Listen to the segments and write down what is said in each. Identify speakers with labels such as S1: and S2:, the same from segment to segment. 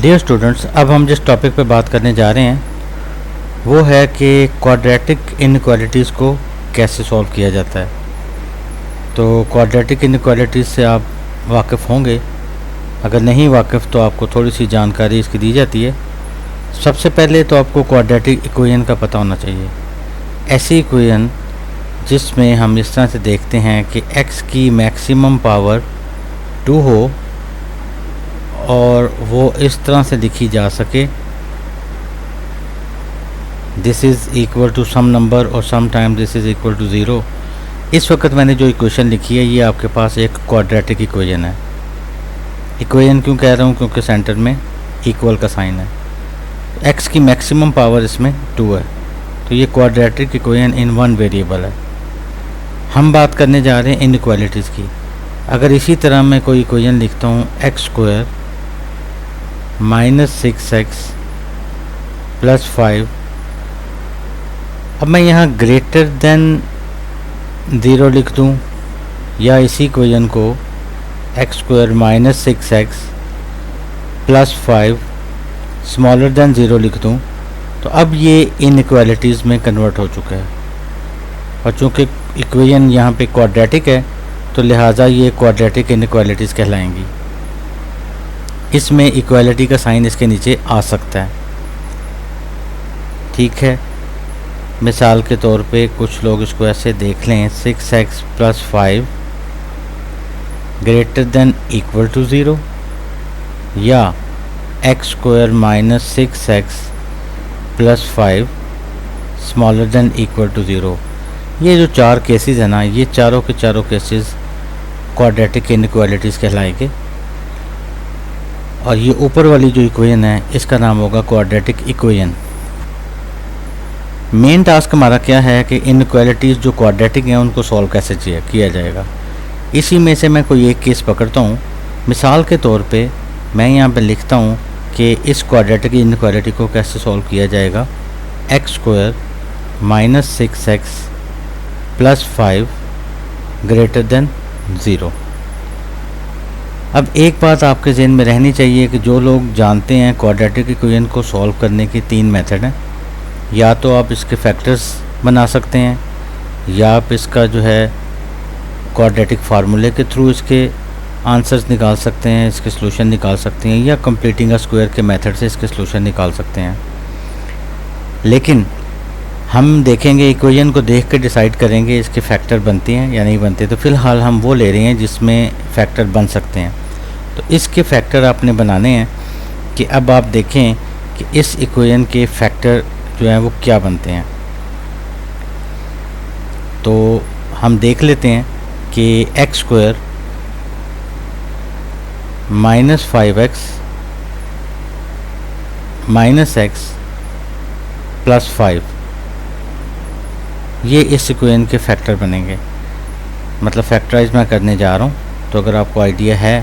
S1: Dear students, अब हम जिस टॉपिक पे बात करने जा रहे हैं वो है कि क्वाड्रेटिक इनइक्वालिटीज़ को कैसे सॉल्व किया जाता है। तो क्वाड्रेटिक इनइक्वालिटीज़ से आप वाकिफ़ होंगे, अगर नहीं वाकिफ़ तो आपको थोड़ी सी जानकारी इसकी दी जाती है। सबसे पहले तो आपको क्वाड्रेटिक इक्वेशन का पता होना चाहिए। ऐसी इक्वेशन जिसमें हम इस तरह से देखते हैं कि x की मैक्सिमम पावर 2 हो और वो इस तरह से लिखी जा सके, this is equal to some number और some time this is equal to 0। इस वक्त मैंने जो इक्वेशन लिखी है ये आपके पास एक क्वाड्रेटिक इक्वेशन है। इक्वेशन क्यों कह रहा हूँ? क्योंकि सेंटर में इक्वल का साइन है। x की मैक्सिमम पावर इसमें 2 है, तो ये quadratic equation in one variable है। हम बात करने जा रहे हैं इनइक्वालिटीज़ की। अगर इसी तरह मैं कोई इक्वेशन लिखता हूँ x² -6x + 5, अब मैं यहाँ ग्रेटर देन 0 लिख दूँ या इसी इक्वेशन को x² -6x + 5 स्मॉलर देन 0 लिख दूँ, तो अब ये इनइक्वालिटीज़ में कन्वर्ट हो चुका है। और चूँकि इक्वेशन यहाँ पे क्वाड्रेटिक है तो लिहाजा ये क्वाड्रेटिक इनइक्वालिटीज़ कहलाएंगी। इसमें इक्वालिटी का साइन इसके नीचे आ सकता है, ठीक है। मिसाल के तौर पे कुछ लोग इसको ऐसे देख लें, 6x + 5 greater than equal to 0 या x² -6x + 5 smaller than equal to 0। ये जो चार केसेस हैं ना, ये चारों के चारों केसेस क्वाड्रेटिक इनइक्वालिटीज़ कहलाएंगे। और ये ऊपर वाली जो इक्वेशन है इसका नाम होगा क्वाड्रेटिक इक्वेशन। मेन टास्क हमारा क्या है कि इनइक्वालिटीज़ जो क्वाड्रेटिक हैं उनको सॉल्व कैसे किया जाएगा। इसी में से मैं कोई एक केस पकड़ता हूँ। मिसाल के तौर पे मैं यहाँ पे लिखता हूँ कि इस क्वाड्रेटिक इनइक्वालिटी को कैसे सॉल्व किया जाएगा। x² -6x + 5 greater than 0। अब एक बात आपके ज़हन में रहनी चाहिए कि जो लोग जानते हैं क्वाड्रेटिक इक्वेशन को सॉल्व करने के 3 मेथड हैं। या तो आप इसके फैक्टर्स बना सकते हैं, या आप इसका जो है क्वाड्रेटिक फार्मूले के थ्रू इसके आंसर्स निकाल सकते हैं, इसके सॉल्यूशन निकाल सकते हैं, या कंप्लीटिंग अ स्क्वायर के मेथड से इसके सॉल्यूशन निकाल सकते हैं। लेकिन हम देखेंगे, इक्वेशन को देख के डिसाइड करेंगे इसके फैक्टर बनते हैं या नहीं बनते। तो फ़िलहाल हम वो ले रहे हैं जिसमें फ़ैक्टर बन सकते हैं। तो इसके फैक्टर आपने बनाने हैं कि अब आप देखें कि इस इक्वेशन के फैक्टर जो हैं वो क्या बनते हैं। तो हम देख लेते हैं कि x² -5x -x + 5 ये इस इक्वेशन के फैक्टर बनेंगे। मतलब फैक्टराइज मैं करने जा रहा हूँ। तो अगर आपको आइडिया है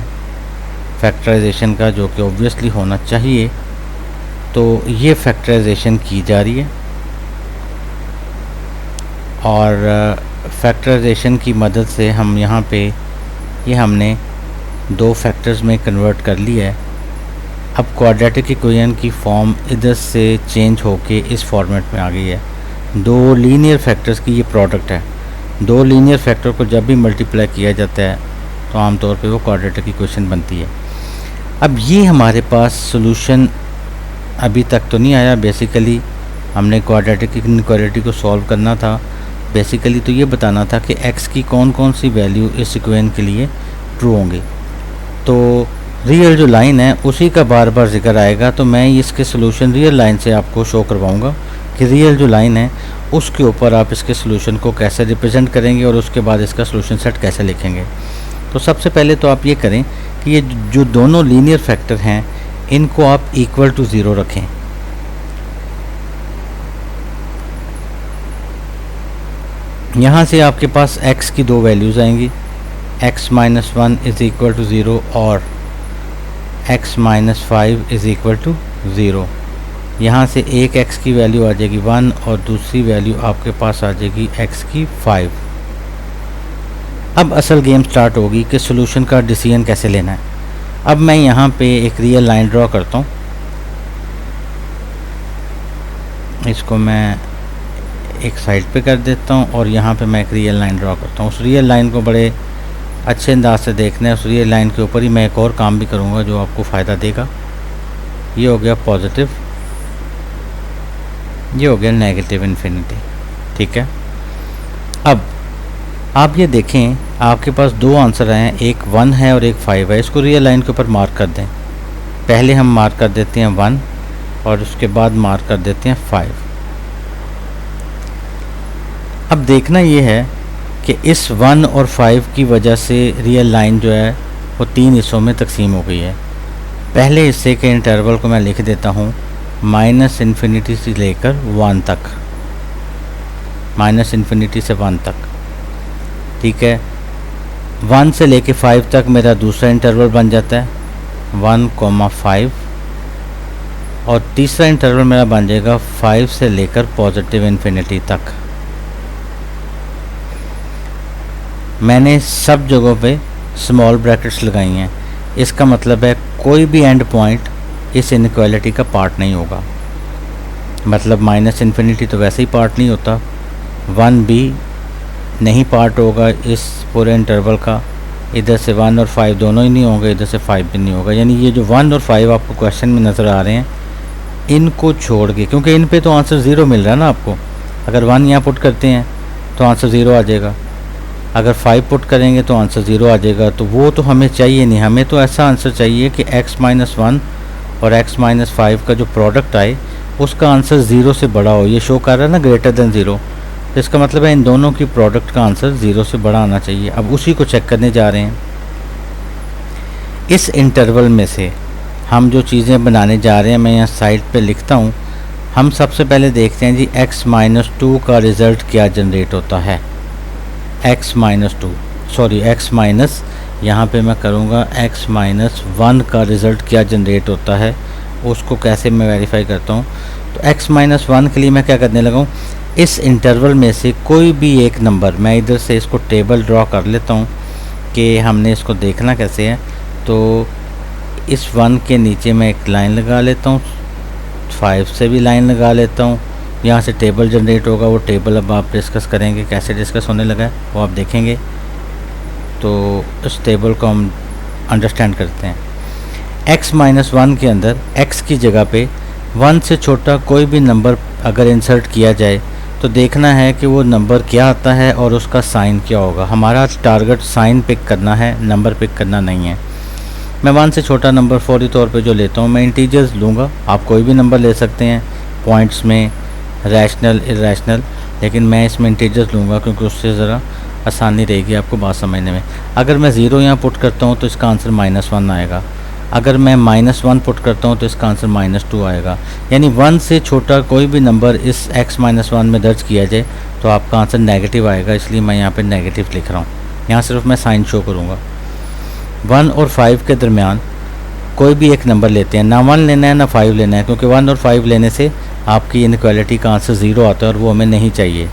S1: फैक्टराइजेशन का, जो कि ऑब्वियसली होना चाहिए, तो ये फैक्टराइजेशन की जा रही है। और फैक्टराइजेशन की मदद से हम यहाँ पे ये हमने 2 फैक्टर्स में कन्वर्ट कर लिया है। अब क्वाड्रेटिक इक्वेशन की फॉर्म इधर से चेंज होके इस फॉर्मेट में आ गई है। 2 लीनियर फैक्टर्स की ये प्रोडक्ट है। 2 लीनियर फैक्टर को जब भी मल्टीप्लाई किया जाता है तो आमतौर पे वो क्वाड्रेटिक इक्वेशन बनती है। अब ये हमारे पास सॉल्यूशन अभी तक तो नहीं आया। बेसिकली हमने क्वाड्रेटिक इनइक्वालिटी को सॉल्व करना था। बेसिकली तो ये बताना था कि x की कौन कौन सी वैल्यू इस इक्वेशन के लिए ट्रू होंगी। तो रियल जो लाइन है उसी का बार बार जिक्र आएगा। तो मैं इसके सॉल्यूशन रियल लाइन से आपको शो करवाऊंगा कि रियल जो लाइन है उसके ऊपर आप इसके सॉल्यूशन को कैसे रिप्रेजेंट करेंगे और उसके बाद इसका सॉल्यूशन सेट कैसे लिखेंगे। तो सबसे पहले तो आप ये करें कि ये जो दोनों लीनियर फैक्टर हैं इनको आप इक्वल टू 0 रखें। यहाँ से आपके पास x की 2 वैल्यूज़ आएंगी, x - 1 = 0 और x - 5 = 0। यहाँ से एक x की वैल्यू आ जाएगी 1 और दूसरी वैल्यू आपके पास आ जाएगी x की 5। अब असल गेम स्टार्ट होगी कि सॉल्यूशन का डिसीजन कैसे लेना है। अब मैं यहाँ पे एक रियल लाइन ड्रॉ करता हूँ इसको मैं एक साइड पे कर देता हूँ और यहाँ पे मैं एक रियल लाइन ड्रॉ करता हूँ। उस रियल लाइन को बड़े अच्छे अंदाज से देखना है। उस रियल लाइन के ऊपर ही मैं एक और काम भी करूँगा जो आपको फ़ायदा देगा। ये हो गया पॉजिटिव, ये हो गया नेगेटिव इन्फिनिटी। ठीक है, अब आप ये देखें आपके पास दो आंसर आए हैं, एक 1 है और एक 5 है। इसको रियल लाइन के ऊपर मार्क कर दें। पहले हम मार्क कर देते हैं 1 और उसके बाद मार्क कर देते हैं 5। अब देखना ये है कि इस 1 और 5 की वजह से रियल लाइन जो है वो 3 हिस्सों में तकसीम हो गई है। पहले हिस्से के इंटरवल को मैं लिख देता हूँ -इन्फिनिटी से लेकर 1 तक, -इन्फिनिटी से 1 तक। ठीक है, 1 से लेके 5 तक मेरा दूसरा इंटरवल बन जाता है 1,5 और तीसरा इंटरवल मेरा बन जाएगा 5 से लेकर पॉजिटिव इन्फिनिटी तक। मैंने सब जगहों पे स्मॉल ब्रैकेट्स लगाई हैं। इसका मतलब है कोई भी एंड पॉइंट इस इनइक्वालिटी का पार्ट नहीं होगा। मतलब -इन्फिनिटी तो वैसे ही पार्ट नहीं होता, 1 भी नहीं पार्ट होगा इस पूरे इंटरवल का। इधर से 1 और 5 दोनों ही नहीं होंगे, इधर से 5 भी नहीं होगा। यानी ये जो 1 और 5 आपको क्वेश्चन में नज़र आ रहे हैं, इनको छोड़ के, क्योंकि इन पे तो आंसर 0 मिल रहा है ना आपको। अगर 1 यहाँ पुट करते हैं तो आंसर 0 आ जाएगा, अगर 5 पुट करेंगे तो आंसर 0 आ जाएगा। तो वो तो हमें चाहिए नहीं, हमें तो ऐसा आंसर चाहिए कि x-1 और x-5 का जो प्रोडक्ट आए उसका आंसर 0 से बड़ा हो। ये शो कर रहा है ना ग्रेटर देन 0, तो इसका मतलब है इन दोनों की प्रोडक्ट का आंसर 0 से बड़ा आना चाहिए। अब उसी को चेक करने जा रहे हैं। इस इंटरवल में से हम जो चीज़ें बनाने जा रहे हैं, मैं यहाँ साइड पे लिखता हूँ। हम सबसे पहले देखते हैं जी x-2 का रिज़ल्ट क्या जनरेट होता है। x- यहाँ पे मैं करूँगा x-1 का रिज़ल्ट क्या जनरेट होता है, उसको कैसे मैं वेरीफाई करता हूँ। तो x-1 के लिए मैं क्या करने लगा हूँ, इस इंटरवल में से कोई भी एक नंबर, मैं इधर से इसको टेबल ड्रॉ कर लेता हूँ कि हमने इसको देखना कैसे है। तो इस 1 के नीचे मैं एक लाइन लगा लेता हूँ, 5 से भी लाइन लगा लेता हूँ। यहाँ से टेबल जनरेट होगा, वो टेबल अब आप डिस्कस करेंगे, कैसे डिस्कस होने लगा है वो आप देखेंगे। तो इस टेबल को हम अंडरस्टैंड करते हैं। x-1 के अंदर x की जगह पे 1 से छोटा कोई भी नंबर अगर इंसर्ट किया जाए तो देखना है कि वो नंबर क्या आता है और उसका साइन क्या होगा। हमारा टारगेट साइन पिक करना है, नंबर पिक करना नहीं है। मैं 1 से छोटा नंबर फौरी तौर पे जो लेता हूँ, मैं इंटीजर्स लूँगा। आप कोई भी नंबर ले सकते हैं पॉइंट्स में, रैशनल, इरेशनल, लेकिन मैं इसमें इंटीजर्स लूँगा क्योंकि उससे ज़रा आसानी रहेगी आपको बात समझने में। अगर मैं 0 यहाँ पुट करता हूँ तो इसका आंसर -1 आएगा। अगर मैं -1 पुट करता हूँ तो इसका आंसर -2 आएगा। यानी 1 से छोटा कोई भी नंबर इस x-1 में दर्ज किया जाए तो आपका आंसर नेगेटिव आएगा, इसलिए मैं यहाँ पे नेगेटिव लिख रहा हूँ। यहाँ सिर्फ मैं साइन शो करूँगा। 1 और 5 के दरमियान कोई भी एक नंबर लेते हैं, ना 1 लेना है ना 5 लेना है, क्योंकि 1 और 5 लेने से आपकी इनइक्वालिटी का आंसर 0 आता है और वो हमें नहीं चाहिए।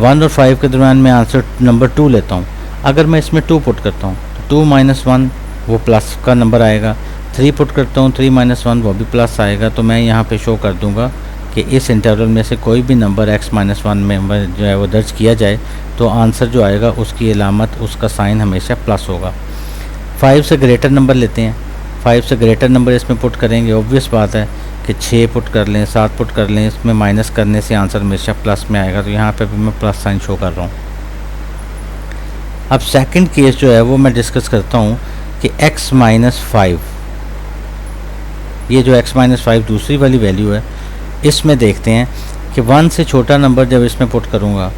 S1: 1 और 5 के दरमियान मैं आंसर नंबर 2 लेता हूँ। अगर मैं इसमें 2 पुट करता हूँ तो 2 - 1 वो प्लस का नंबर आएगा। 3 पुट करता हूँ, 3 - 1 वो भी प्लस आएगा। तो मैं यहाँ पे शो कर दूँगा कि इस इंटरवल में से कोई भी नंबर x-1 में जो है वो दर्ज किया जाए तो आंसर जो आएगा उसकी अलामत, उसका साइन हमेशा प्लस होगा। 5 से ग्रेटर नंबर लेते हैं, 5 से ग्रेटर नंबर इसमें पुट करेंगे। ऑब्वियस बात है कि 6 पुट कर लें, 7 पुट कर लें, इसमें माइनस करने से आंसर हमेशा प्लस में आएगा। तो यहाँ पे भी मैं प्लस साइन शो कर रहा हूँ। अब सेकंड केस जो है वो मैं डिस्कस करता हूँ कि x-5, ये जो x-5 दूसरी वाली वैल्यू है, इसमें देखते हैं कि 1 से छोटा नंबर जब इसमें पुट करूँगा,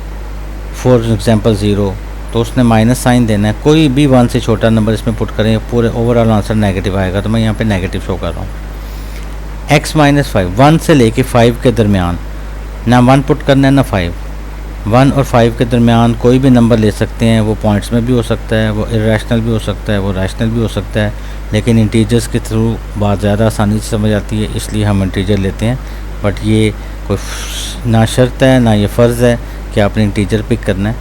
S1: फॉर एग्जांपल 0, तो उसने माइनस साइन देना है। कोई भी 1 से छोटा नंबर इसमें पुट करें, पूरे ओवरऑल आंसर नेगेटिव आएगा। तो मैं यहाँ पे नेगेटिव शो कर रहा हूँ। x-5, 1 से लेके 5 के दरमियान ना 1 पुट करना है ना 5। 1 और 5 के दरमियान कोई भी नंबर ले सकते हैं, वो पॉइंट्स में भी हो सकता है, वो इरेशनल भी हो सकता है, वो रैशनल भी हो सकता है, लेकिन इंटीजर्स के थ्रू बात ज़्यादा आसानी से समझ आती है, इसलिए हम इंटीजर लेते हैं। बट ये कोई ना शर्त है ना ये फ़र्ज़ है कि आपने इंटीजर पिक करना है,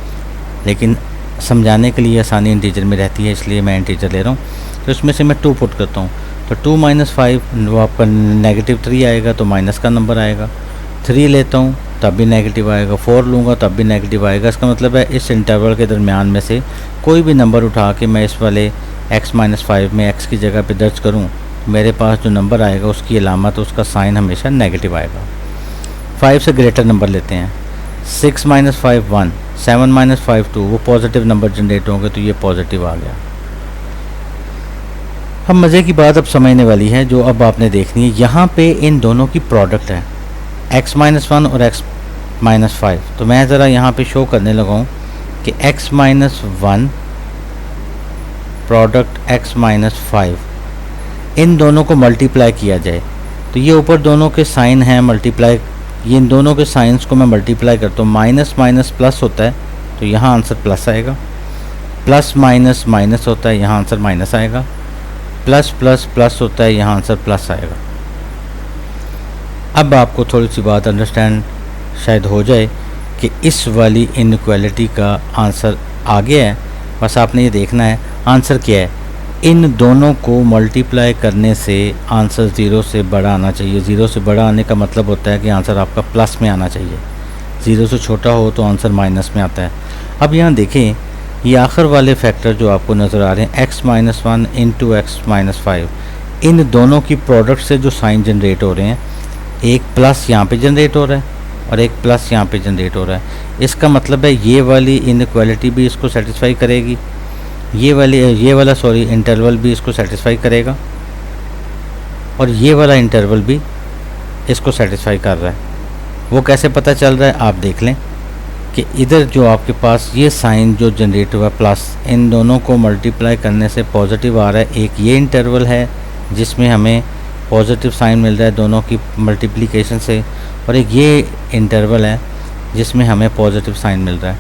S1: लेकिन समझाने के लिए आसानी इंटीजर में रहती है, इसलिए मैं इंटीजर ले रहा हूँ। तो इसमें से मैं 2 पुट करता हूँ, तो 2 - 5 वो आपका -3 आएगा, तो माइनस का नंबर आएगा। 3 लेता हूँ तब भी नेगेटिव आएगा, 4 लूँगा तब भी नेगेटिव आएगा। इसका मतलब है इस इंटरवल के दरमियान में से कोई भी नंबर उठा के मैं इस वाले x-5 में x की जगह पे दर्ज करूँ, मेरे पास जो नंबर आएगा उसकी अलामत, उसका साइन हमेशा नेगेटिव आएगा। 5 से ग्रेटर नंबर लेते हैं, 6 - 5 1, 7 - 5 2, वो पॉजिटिव नंबर जनरेट होंगे तो ये पॉजिटिव आ गया। अब मज़े की बात अब समझने वाली है जो अब आपने देखनी है, यहाँ पे इन दोनों की प्रोडक्ट है x-1 और x-5। तो मैं ज़रा यहाँ पे शो करने लगा हूँ कि x-1 प्रोडक्ट x-5, इन दोनों को मल्टीप्लाई किया जाए तो ये ऊपर दोनों के साइन हैं मल्टीप्लाई, ये इन दोनों के साइंस को मैं मल्टीप्लाई करता हूँ, माइनस माइनस प्लस होता है तो यहाँ आंसर प्लस आएगा, प्लस माइनस माइनस होता है यहाँ आंसर माइनस आएगा, प्लस प्लस प्लस होता है यहाँ आंसर प्लस आएगा। अब आपको थोड़ी सी बात अंडरस्टैंड शायद हो जाए कि इस वाली इनइक्वालिटी का आंसर आ गया है। बस आपने ये देखना है आंसर क्या है। इन दोनों को मल्टीप्लाई करने से आंसर 0 से बड़ा आना चाहिए। 0 से बड़ा आने का मतलब होता है कि आंसर आपका प्लस में आना चाहिए, 0 से छोटा हो तो आंसर माइनस में आता है। अब यहाँ देखें ये आखिर वाले फैक्टर जो आपको नज़र आ रहे हैं x-1 इंटू x-5, इन दोनों की प्रोडक्ट से जो साइन जनरेट हो रहे हैं, एक प्लस यहाँ पे जनरेट हो रहा है और एक प्लस यहाँ पे जनरेट हो रहा है। इसका मतलब है ये वाली इनइक्वालिटी भी इसको सेटिस्फाई करेगी, ये वाला इंटरवल भी इसको सेटिस्फाई करेगा और ये वाला इंटरवल भी इसको सेटिस्फाई कर रहा है। वो कैसे पता चल रहा है आप देख लें कि इधर जो आपके पास ये साइन जो जनरेट हुआ प्लस, इन दोनों को मल्टीप्लाई करने से पॉजिटिव आ रहा है। एक ये इंटरवल है जिसमें हमें पॉजिटिव साइन मिल रहा है दोनों की मल्टीप्लिकेशन से, और एक ये इंटरवल है जिसमें हमें पॉजिटिव साइन मिल रहा है।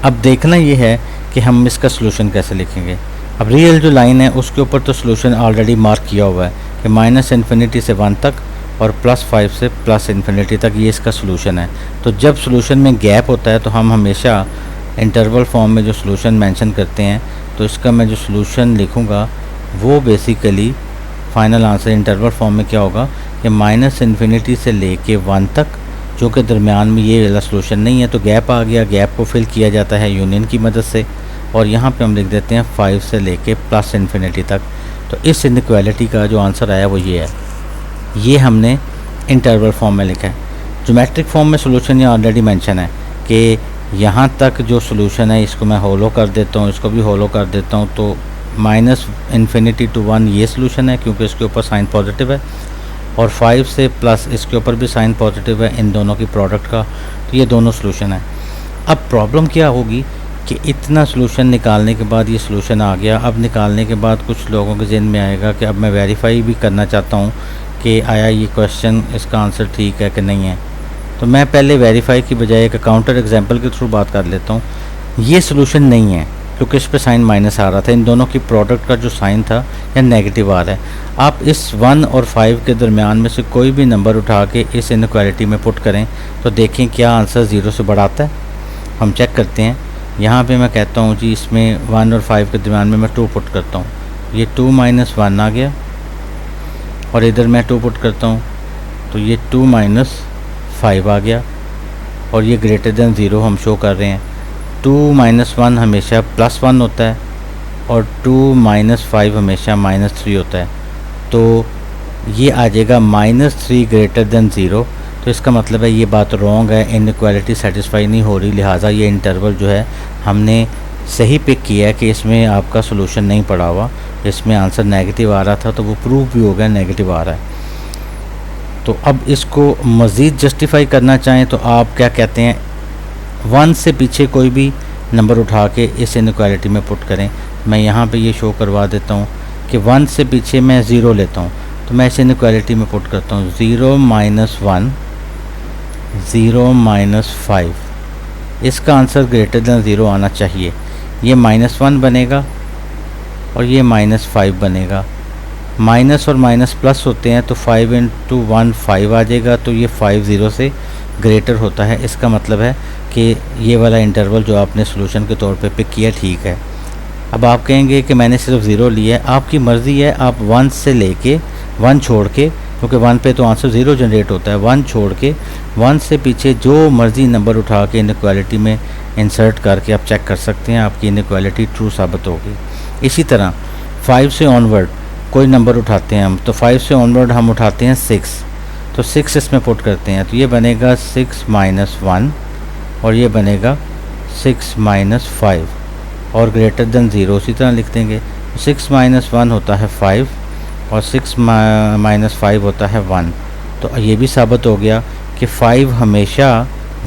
S1: अब देखना ये है कि हम इसका सलूशन कैसे लिखेंगे। अब रियल जो लाइन है उसके ऊपर तो सलूशन ऑलरेडी मार्क किया हुआ है कि -∞ से 1 तक और +5 से +∞ तक ये इसका सलूशन है। तो जब सलूशन में गैप होता है तो हम हमेशा इंटरवल फॉर्म में जो सलूशन मेंशन करते हैं, तो इसका मैं जो सलूशन लिखूँगा वो basically final answer interval form में क्या होगा कि -∞ से लेके 1 तक, जो कि दरमियान में ये वाला सलूशन नहीं है तो गैप आ गया। गैप को फिल किया जाता है यूनियन की मदद से, और यहाँ पे हम लिख देते हैं 5 से लेके +∞ तक। तो इस इनइक्वालिटी का जो आंसर आया वो ये है। ये हमने इंटरवल फॉर्म में लिखा है। ज्योमेट्रिक फॉर्म में सलूशन ये ऑलरेडी मेंशन है कि यहाँ तक जो सलूशन है इसको मैं होलो कर देता हूँ, इसको भी होलो कर देता हूँ, तो -∞ to 1 ये सलूशन है क्योंकि इसके ऊपर साइन पॉजिटिव है, और 5 से प्लस इसके ऊपर भी साइन पॉजिटिव है इन दोनों की प्रोडक्ट का, तो ये दोनों सलूशन है। अब प्रॉब्लम क्या होगी कि इतना सलूशन निकालने के बाद ये सलूशन आ गया। अब निकालने के बाद कुछ लोगों के जहन में आएगा कि अब मैं वेरीफाई भी करना चाहता हूँ कि आया ये क्वेश्चन इसका आंसर ठीक है कि नहीं है। तो मैं पहले वेरीफाई की बजाय एक काउंटर एग्जांपल के थ्रू बात कर लेता हूँ। ये सलूशन नहीं है क्योंकि इस पे साइन माइनस आ रहा था, इन दोनों की प्रोडक्ट का जो साइन था या नेगेटिव आ रहा है। आप इस 1 और 5 के दरमियान में से कोई भी नंबर उठा के इस इनइक्वालिटी में पुट करें तो देखें क्या आंसर 0 से बड़ा आता है। हम चेक करते हैं। यहाँ पे मैं कहता हूँ जी इसमें 1 और 5 के दरमियान में मैं 2 पुट करता हूँ, ये 2 - 1 आ गया, और इधर मैं 2 पुट करता हूँ तो ये 2 - 5 आ गया, और ये ग्रेटर देन 0 हम शो कर रहे हैं। 2 - 1 हमेशा +1 होता है और 2 - 5 हमेशा -3 होता है, तो ये आ जाएगा -3 ग्रेटर देन 0। तो इसका मतलब है ये बात रॉन्ग है, इनइक्वालिटी सेटिस्फाई नहीं हो रही, लिहाजा ये इंटरवल जो है हमने सही पिक किया है कि इसमें आपका सोल्यूशन नहीं पड़ा हुआ, इसमें आंसर नेगेटिव आ रहा था तो वो प्रूव भी हो गया नेगेटिव आ रहा है। तो अब इसको मज़ीद जस्टिफाई करना चाहें तो आप क्या कहते हैं, 1 से पीछे कोई भी नंबर उठा के इस इनइक्वालिटी में पुट करें। मैं यहाँ पे ये शो करवा देता हूँ कि 1 से पीछे मैं 0 लेता हूँ तो मैं इस इनइक्वालिटी में पुट करता हूँ 0 - 1 0 - 5। इसका आंसर ग्रेटर देन 0 आना चाहिए। ये -1 बनेगा और ये -5 बनेगा। माइनस और माइनस प्लस होते हैं तो 5 × 1 5 आ जाएगा, तो ये 5 0 से ग्रेटर होता है। इसका मतलब है कि ये वाला इंटरवल जो आपने सॉल्यूशन के तौर पे पिक किया ठीक है। अब आप कहेंगे कि मैंने सिर्फ 0 लिया है, आपकी मर्ज़ी है, आप 1 से लेके 1 छोड़ के क्योंकि 1 पे तो आंसर 0 जनरेट होता है। 1 छोड़ के 1 से पीछे जो मर्ज़ी नंबर उठा के इनइक्वालिटी में इंसर्ट करके आप चेक कर सकते हैं, आपकी इनइक्वालिटी ट्रू साबित होगी। इसी तरह 5 से ऑनवर्ड कोई नंबर उठाते हैं हम, तो 5 से ऑनवर्ड हम उठाते हैं 6, तो 6 इसमें पुट करते हैं, तो ये बनेगा 6 माइनस 1 और ये बनेगा 6 माइनस 5 और ग्रेटर देन 0 उसी तरह लिख देंगे। 6 माइनस 1 होता है 5 और 6 माइनस 5 होता है 1। तो ये भी साबित हो गया कि 5 हमेशा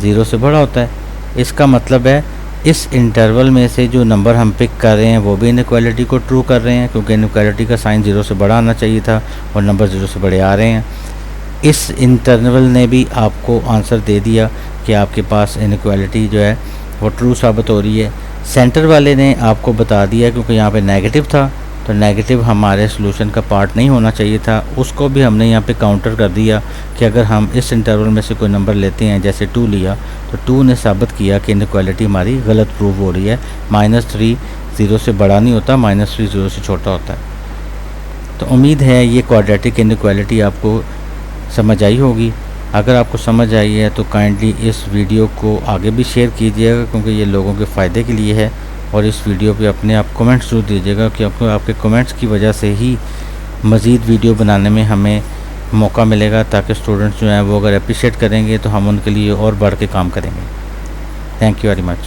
S1: 0 से बड़ा होता है। इसका मतलब है इस इंटरवल में से जो नंबर हम पिक कर रहे हैं वो भी इनइक्वालिटी को ट्रू कर रहे हैं, क्योंकि इनइक्वालिटी का साइन 0 से बड़ा आना चाहिए था और नंबर 0 से बड़े आ रहे हैं। इस इंटरवल ने भी आपको आंसर दे दिया कि आपके पास इनइक्वालिटी जो है वो ट्रू साबित हो रही है। सेंटर वाले ने आपको बता दिया, क्योंकि यहाँ पे नेगेटिव था, तो नेगेटिव हमारे सोल्यूशन का पार्ट नहीं होना चाहिए था, उसको भी हमने यहाँ पे काउंटर कर दिया कि अगर हम इस इंटरवल में से कोई नंबर लेते हैं, जैसे 2 लिया, तो 2 ने साबित किया कि इनइक्वालिटी हमारी गलत प्रूव हो रही है। -3 0 से बड़ा नहीं होता, -3 0 से छोटा होता है। तो उम्मीद है ये क्वाड्रेटिक इनइक्वालिटी आपको समझ आई होगी। अगर आपको समझ आई है तो काइंडली इस वीडियो को आगे भी शेयर कीजिएगा, क्योंकि ये लोगों के फ़ायदे के लिए है। और इस वीडियो पे अपने आप कमेंट्स जरूर दीजिएगा, क्योंकि आपके कमेंट्स की वजह से ही मज़ीद वीडियो बनाने में हमें मौका मिलेगा, ताकि स्टूडेंट्स जो हैं वो अगर अप्रिशिएट करेंगे तो हम उनके लिए और बढ़ के काम करेंगे। Thank you very much.